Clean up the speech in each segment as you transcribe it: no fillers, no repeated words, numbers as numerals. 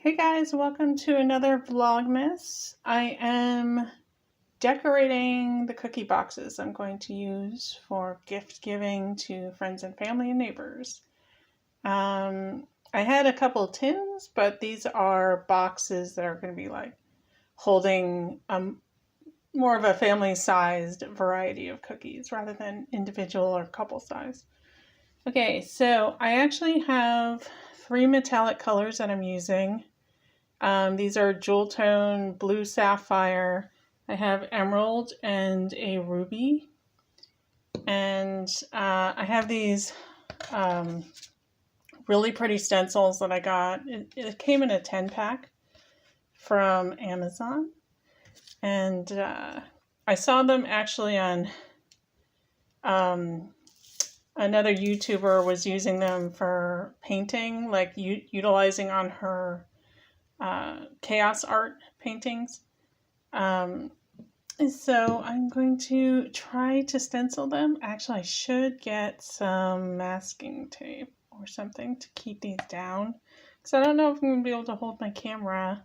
Hey guys, welcome to another Vlogmas. I am decorating the cookie boxes I'm going to use for gift giving to friends and family and neighbors. I had a couple tins, but these are boxes that are going to be like holding more of a family-sized variety of cookies rather than individual or couple size. Okay, so I actually have 3 metallic colors that I'm using. These are jewel tone, blue sapphire. I have emerald and a ruby. And I have these really pretty stencils that I got. It came in a 10-pack from Amazon. And I saw them actually on another YouTuber was using them for painting, like utilizing on her chaos art paintings. So I'm going to try to stencil them. Actually, I should get some masking tape or something to keep these down, because I don't know if I'm going to be able to hold my camera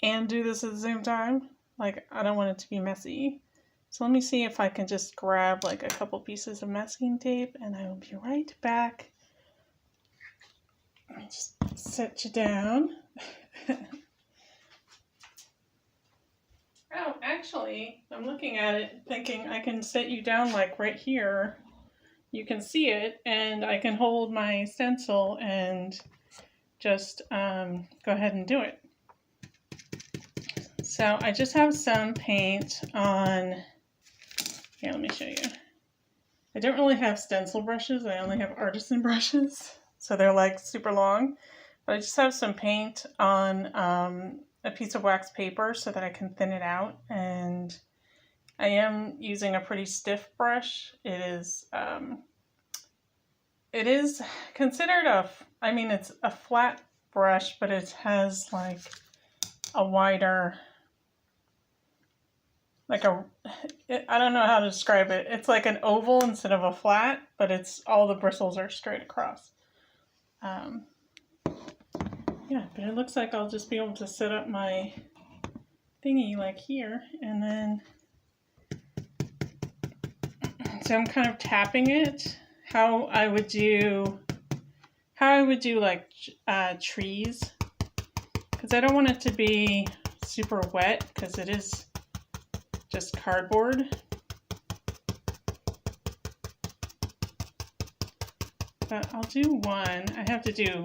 and do this at the same time. Like, I don't want it to be messy. So let me see if I can just grab like a couple pieces of masking tape, and I will be right back. Let me just set you down. Oh, actually, I'm looking at it thinking I can set you down like right here. You can see it, and I can hold my stencil and just go ahead and do it. So I just have some paint on, here, let me show you. I don't really have stencil brushes, I only have artisan brushes, so they're like super long. But I just have some paint on a piece of wax paper so that I can thin it out, and I am using a pretty stiff brush. It is considered it's a flat brush, but it has like a wider, I don't know how to describe it. It's like an oval instead of a flat, but it's all the bristles are straight across. Yeah, but it looks like I'll just be able to set up my thingy like here, and then so I'm kind of tapping it how I would do like trees, because I don't want it to be super wet because it is just cardboard. But I'll do one. I have to do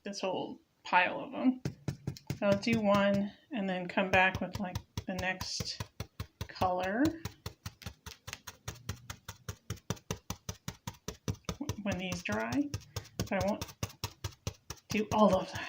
this whole pile of them. So I'll do one and then come back with like the next color when these dry. But I won't do all of them.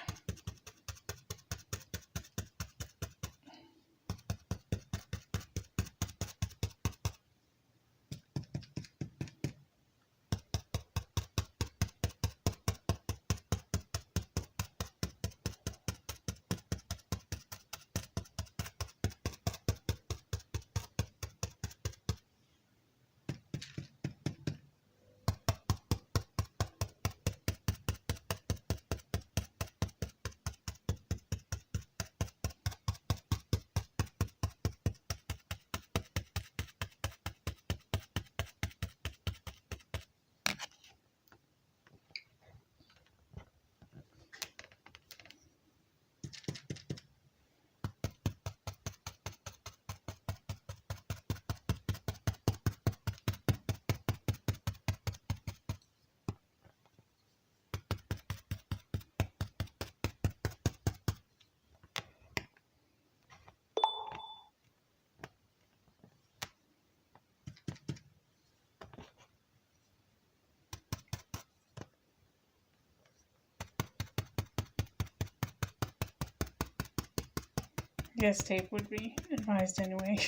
Yes, tape would be advised anyway.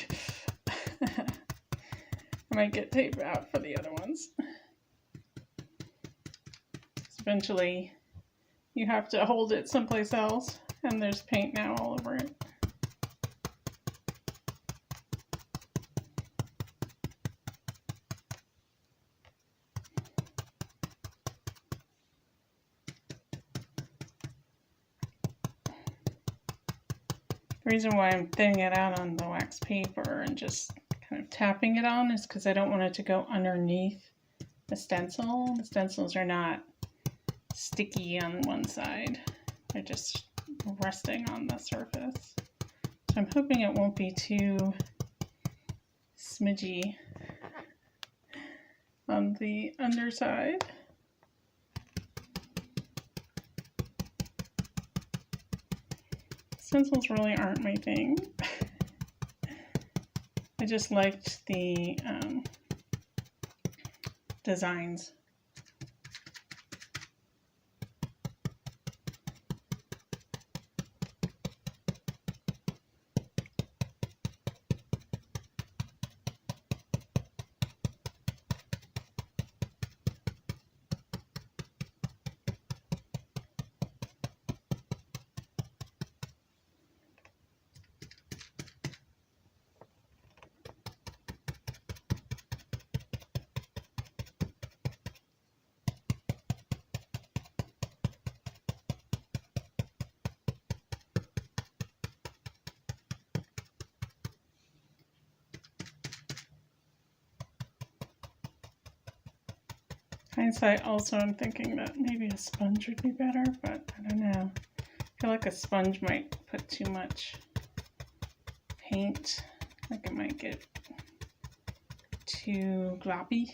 I might get tape out for the other ones. Eventually, you have to hold it someplace else, and there's paint now all over it. The reason why I'm thinning it out on the wax paper and just kind of tapping it on is because I don't want it to go underneath the stencil. The stencils are not sticky on one side. They're just resting on the surface. So I'm hoping it won't be too smidgy on the underside. Stencils really aren't my thing. I just liked the designs. Hindsight, also I'm thinking that maybe a sponge would be better, but I don't know. I feel like a sponge might put too much paint, like it might get too gloppy.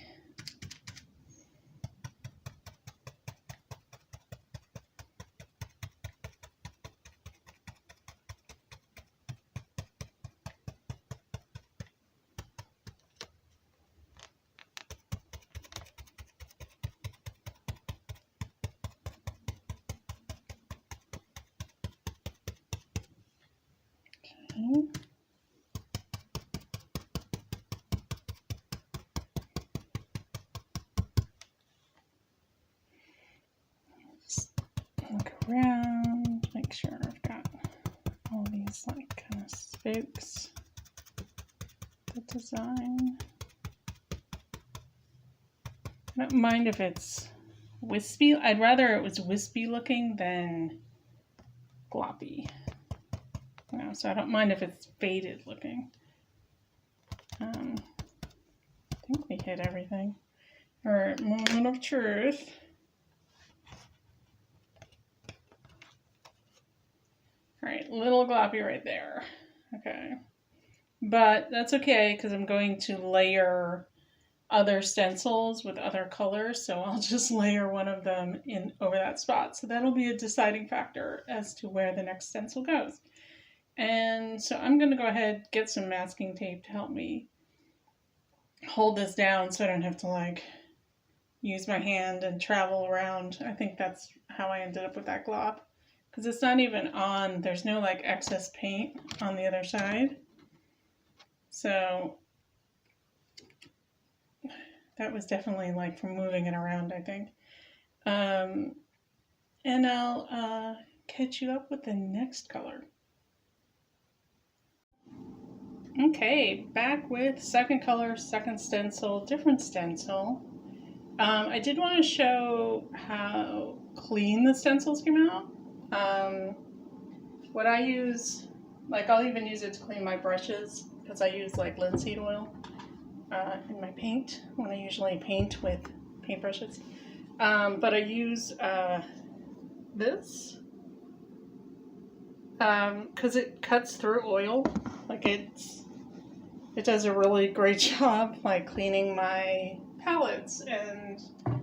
Just look around, make sure I've got all these like kind of spokes. The design. I don't mind if it's wispy. I'd rather it was wispy looking than gloppy. You know, so I don't mind if it's faded looking. I think we hit everything. Alright, moment of truth. Alright, little gloppy right there. Okay. But that's okay because I'm going to layer other stencils with other colors, so I'll just layer one of them in over that spot. So that'll be a deciding factor as to where the next stencil goes. And so I'm going to go ahead, get some masking tape to help me hold this down so I don't have to like use my hand and travel around. I think that's how I ended up with that glop. Because it's not even on, there's no like excess paint on the other side. So that was definitely like from moving it around, I think. And I'll catch you up with the next color. Okay, back with second color, second stencil, different stencil. I did want to show how clean the stencils came out. What I use, like I'll even use it to clean my brushes because I use like linseed oil in my paint when I usually paint with paintbrushes. But I use this because it cuts through oil. Like it does a really great job like cleaning my palettes and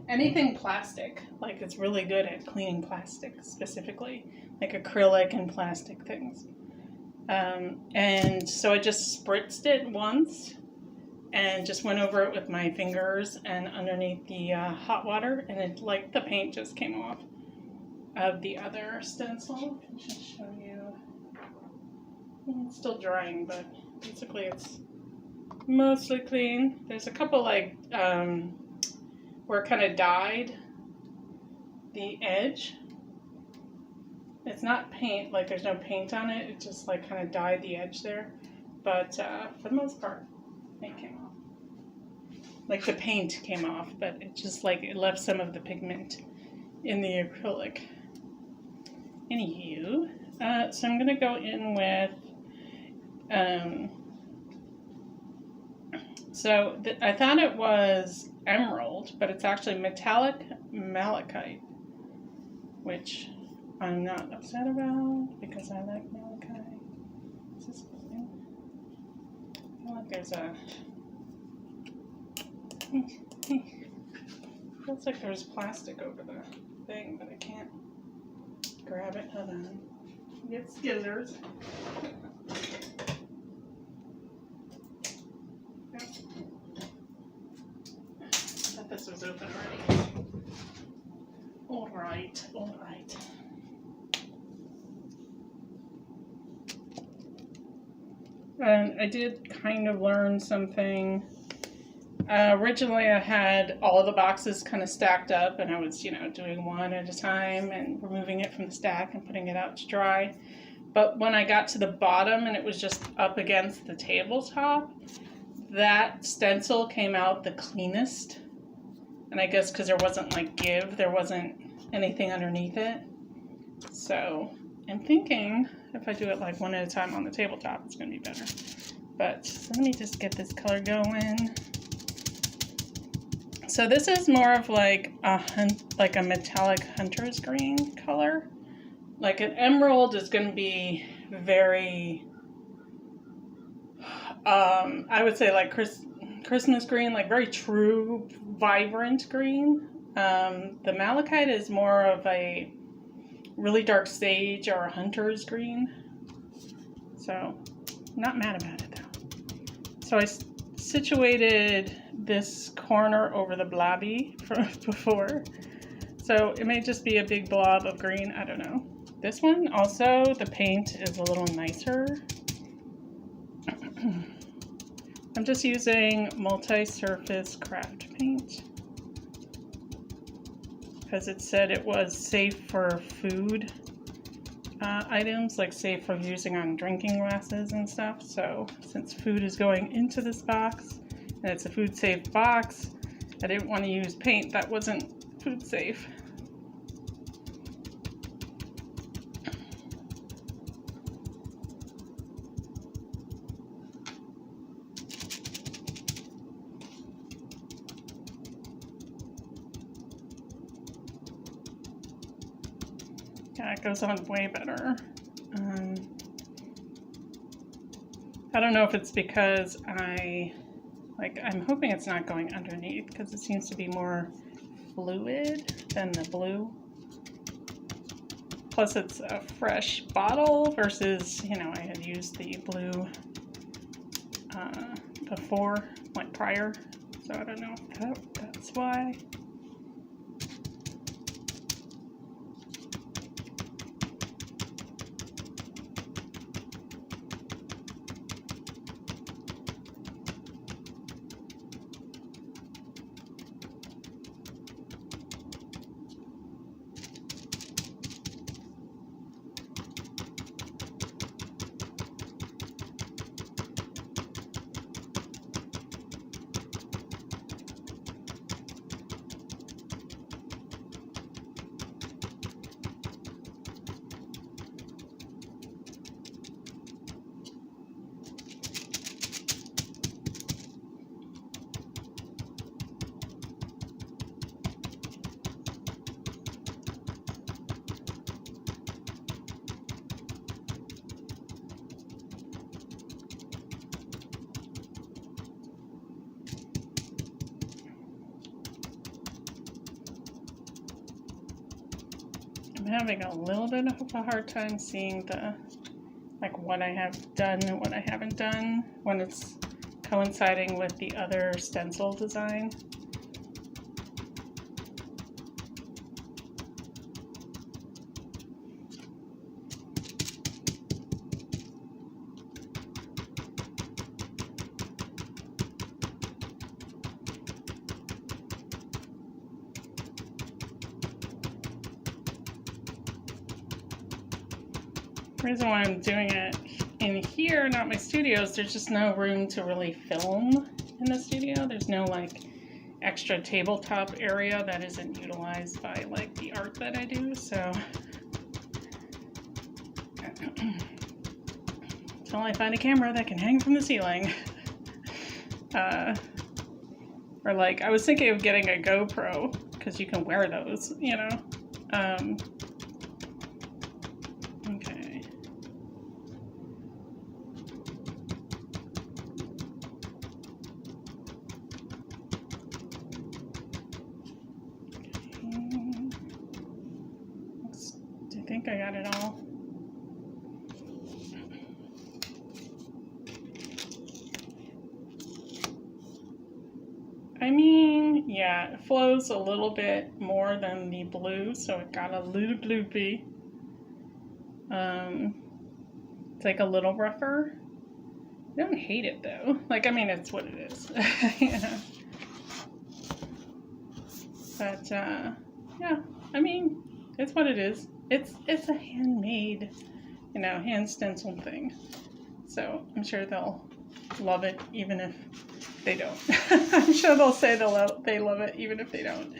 anything plastic. Like it's really good at cleaning plastic specifically, like acrylic and plastic things. And so I just spritzed it once and just went over it with my fingers and underneath the hot water, and it like the paint just came off of the other stencil. I can just show you. It's still drying, but basically it's mostly clean. There's a couple like where it kind of dyed the edge. It's not paint, like there's no paint on it, it just like kind of dyed the edge there. But for the most part, it came off. Like the paint came off, but it just like, it left some of the pigment in the acrylic. Anywho, so I'm gonna go in with So I thought it was emerald, but it's actually metallic malachite, which I'm not upset about because I like malachite. Is this open? I feel like there's a... feels like there's plastic over the thing, but I can't grab it. Hold on. Get scissors. I thought this was open already. All right, all right. And I did kind of learn something. Originally I had all of the boxes kind of stacked up, and I was, doing one at a time and removing it from the stack and putting it out to dry. But when I got to the bottom and it was just up against the tabletop, that stencil came out the cleanest. And I guess because there wasn't there wasn't anything underneath it. So I'm thinking if I do it like one at a time on the tabletop, it's going to be better. But so let me just get this color going. So this is more of like a metallic hunter's green color. Like an emerald is going to be very, I would say like Christmas green, like very true, vibrant green. The malachite is more of a really dark sage or a hunter's green. So, not mad about it though. So I situated this corner over the blobby from before. So it may just be a big blob of green, I don't know. This one also, the paint is a little nicer. I'm just using multi-surface craft paint because it said it was safe for food items, like safe for using on drinking glasses and stuff. So since food is going into this box and it's a food safe box, I didn't want to use paint that wasn't food safe. Yeah, it goes on way better. I don't know if it's because I'm hoping it's not going underneath because it seems to be more fluid than the blue. Plus it's a fresh bottle versus, I had used the blue before, like prior. So I don't know if that's why. I'm having a little bit of a hard time seeing what I have done and what I haven't done when it's coinciding with the other stencil design. The reason why I'm doing it in here, not my studio, is there's just no room to really film in the studio. There's no extra tabletop area that isn't utilized by the art that I do. So until I find a camera that can hang from the ceiling. Or like, I was thinking of getting a GoPro, because you can wear those, you know. Okay. I think I got it all. I mean, yeah, it flows a little bit more than the blue, so it got a little gloopy. It's like a little rougher. I don't hate it though. Like, I mean, it's what it is. Yeah. But yeah, I mean, it's what it is. It's a handmade, you know, hand stenciled thing. So I'm sure they'll love it even if they don't. I'm sure they'll say they love it even if they don't.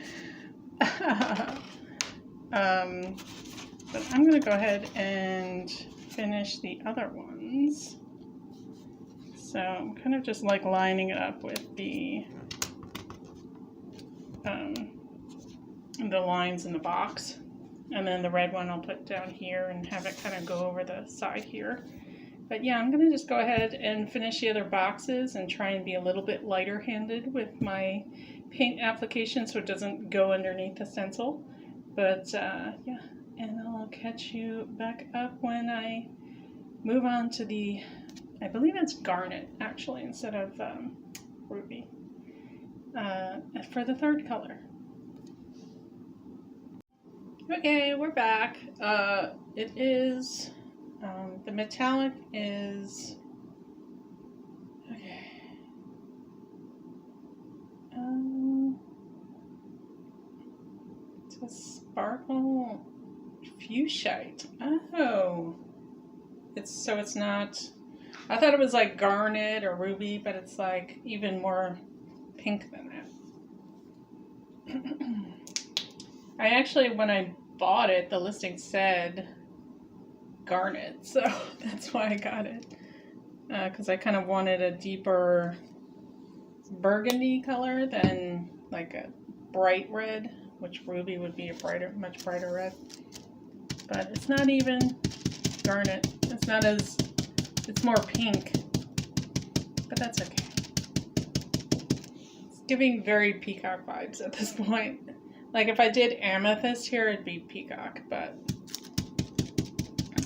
But I'm gonna go ahead and finish the other ones. So I'm kind of just like lining it up with the lines in the box. And then the red one I'll put down here and have it kind of go over the side here. But yeah, I'm going to just go ahead and finish the other boxes and try and be a little bit lighter handed with my paint application so it doesn't go underneath the stencil. But yeah, and I'll catch you back up when I move on to the, I believe it's garnet actually instead of ruby, for the third color. Okay, we're back. It is, the metallic is, okay, it's a sparkle fuchsite. Oh, it's not, I thought it was like garnet or ruby, but it's like even more pink than that. I actually, when I bought it, the listing said garnet, so that's why I got it. Because I kind of wanted a deeper burgundy color than like a bright red, which ruby would be a much brighter red. But it's not even garnet. It's not as, it's more pink. But that's okay. It's giving very peacock vibes at this point. Like if I did amethyst here, it'd be peacock, but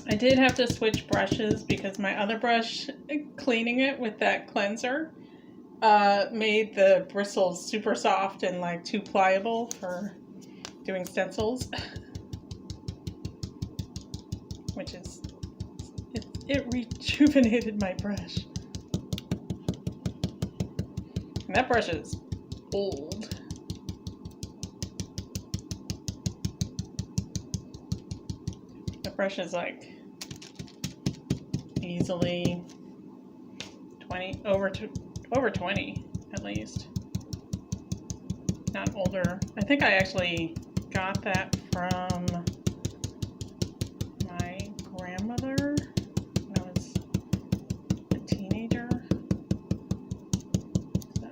I did have to switch brushes because my other brush, cleaning it with that cleanser, made the bristles super soft and like too pliable for doing stencils. Which is, it rejuvenated my brush. And that brush is old. The brush is like easily 20, over 20 at least. Not older. I think I actually got that from my grandmother when I was a teenager. So.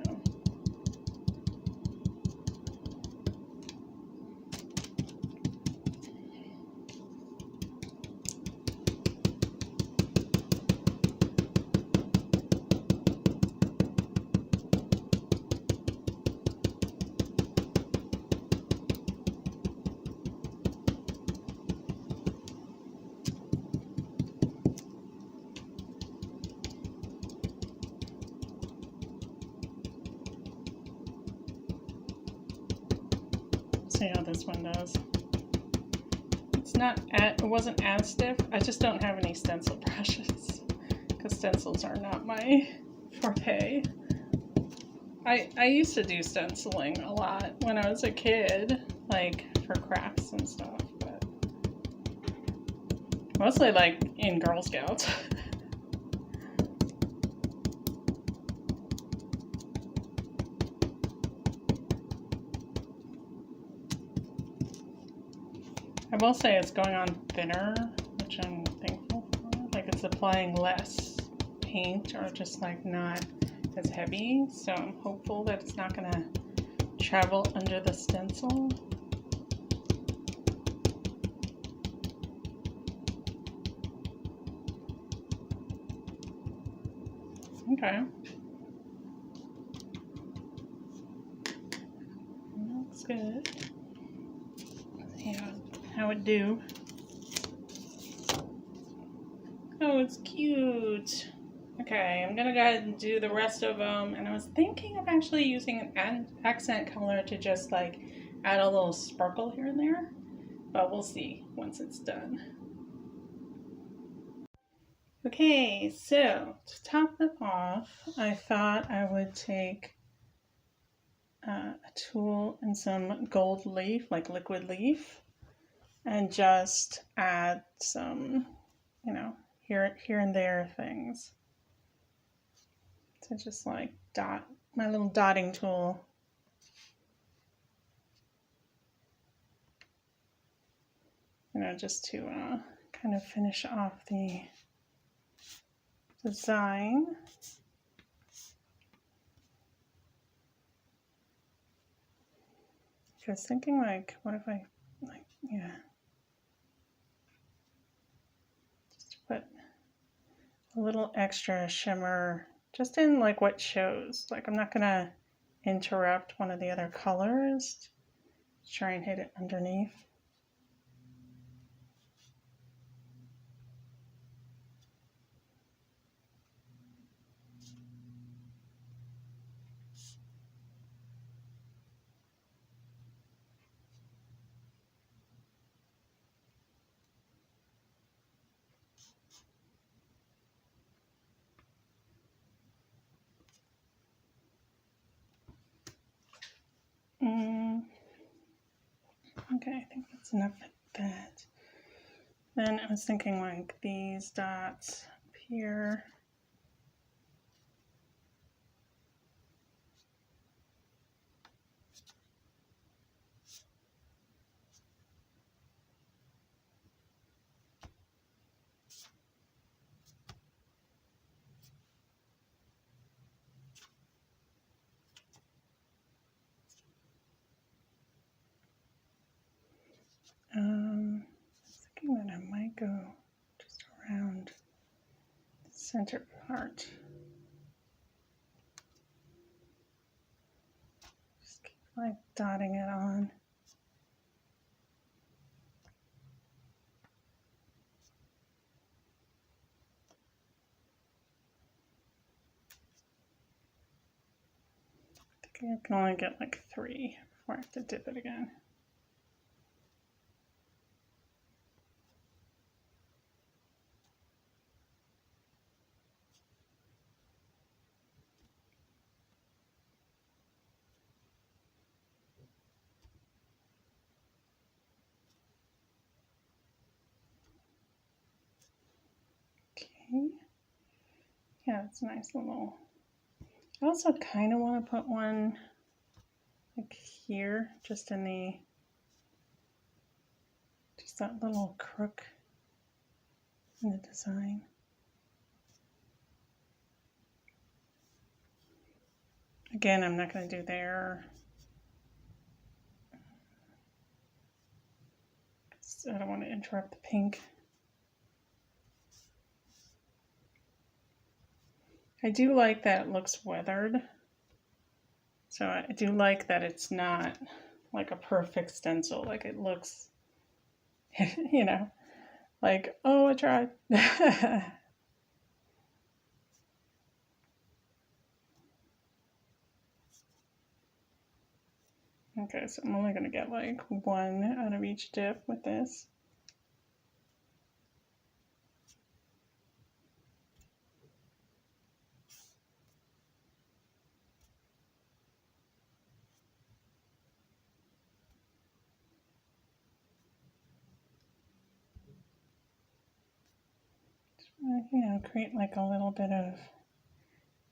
See how this one does. It's not, it wasn't as stiff. I just don't have any stencil brushes because stencils are not my forte. I used to do stenciling a lot when I was a kid, like for crafts and stuff, but mostly like in Girl Scouts. I will say it's going on thinner, which I'm thankful for. Like it's applying less paint are just like not as heavy, so I'm hopeful that it's not going to travel under the stencil. Okay. Looks good. Let's see how it do. Oh, it's cute. Okay, I'm gonna go ahead and do the rest of them, and I was thinking of actually using an accent color to just like add a little sparkle here and there, but we'll see once it's done. Okay, so to top them off, I thought I would take a tulle and some gold leaf, like liquid leaf, and just add some, you know, here and there things. So just like dot my little dotting tool. You know, just to kind of finish off the design. I was thinking like, what if I, like, yeah, just put a little extra shimmer just in like what shows. Like I'm not gonna interrupt one of the other colors. Just try and hit it underneath. Okay, I think that's enough of that. Then I was thinking like these dots up here. I was thinking that I might go just around the center part. Just keep like dotting it on. I think I can only get like 3 before I have to dip it again. Okay. Yeah, it's a nice little. I also kind of want to put one like here, just in the, just that little crook in the design. Again, I'm not going to do there. I don't want to interrupt the pink. I do like that it looks weathered. So I do like that it's not like a perfect stencil. Like it looks, you know, like, oh, I tried. Okay, so I'm only going to get like 1 out of each dip with this. You know, create like a little bit of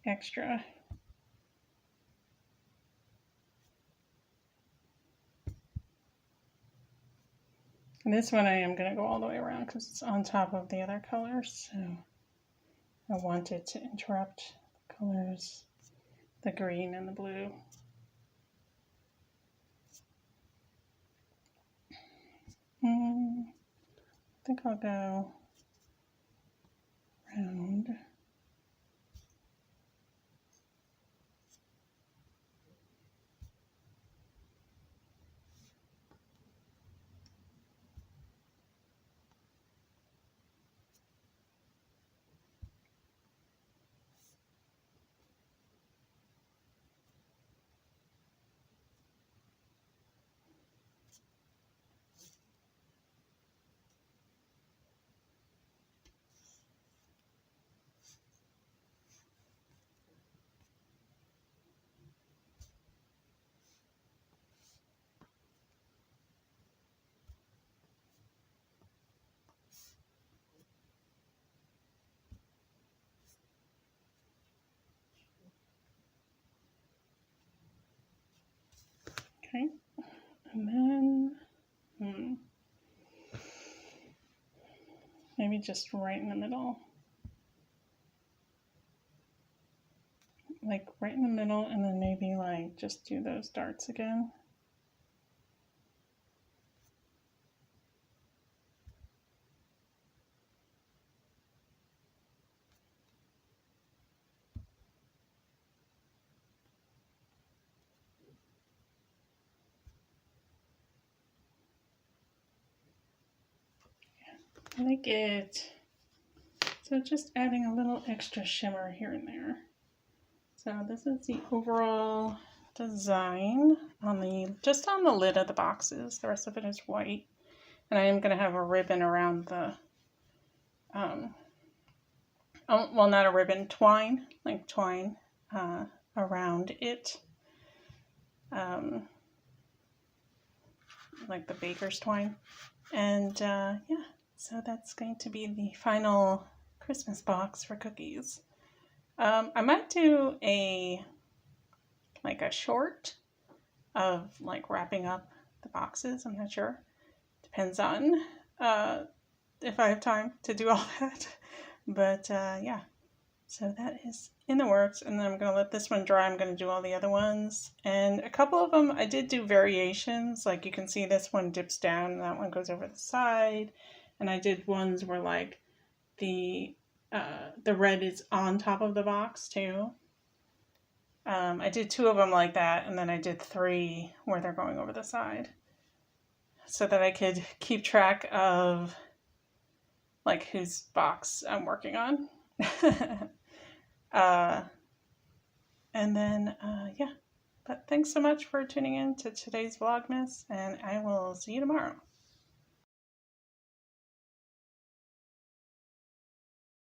extra. And this one I am going to go all the way around because it's on top of the other colors. So I wanted to interrupt the colors, the green and the blue. I think I'll go round. Okay, and then maybe just right in the middle. Like right in the middle, and then maybe like just do those darts again. I like it. So just adding a little extra shimmer here and there. So this is the overall design on just on the lid of the boxes. The rest of it is white. And I am going to have a ribbon around the, well, not a ribbon, twine, like twine around it. Like the baker's twine. And yeah, so that's going to be the final Christmas box for cookies. I might do a short of like wrapping up the boxes. I'm not sure. Depends on if I have time to do all that. But yeah, so that is in the works, and then I'm going to let this one dry. I'm going to do all the other ones, and a couple of them I did do variations. Like you can see this one dips down and that one goes over the side, and I did ones where like the red is on top of the box too. I did 2 of them like that, and then I did 3 where they're going over the side, so that I could keep track of like whose box I'm working on. And then yeah, but thanks so much for tuning in to today's Vlogmas, and I will see you tomorrow.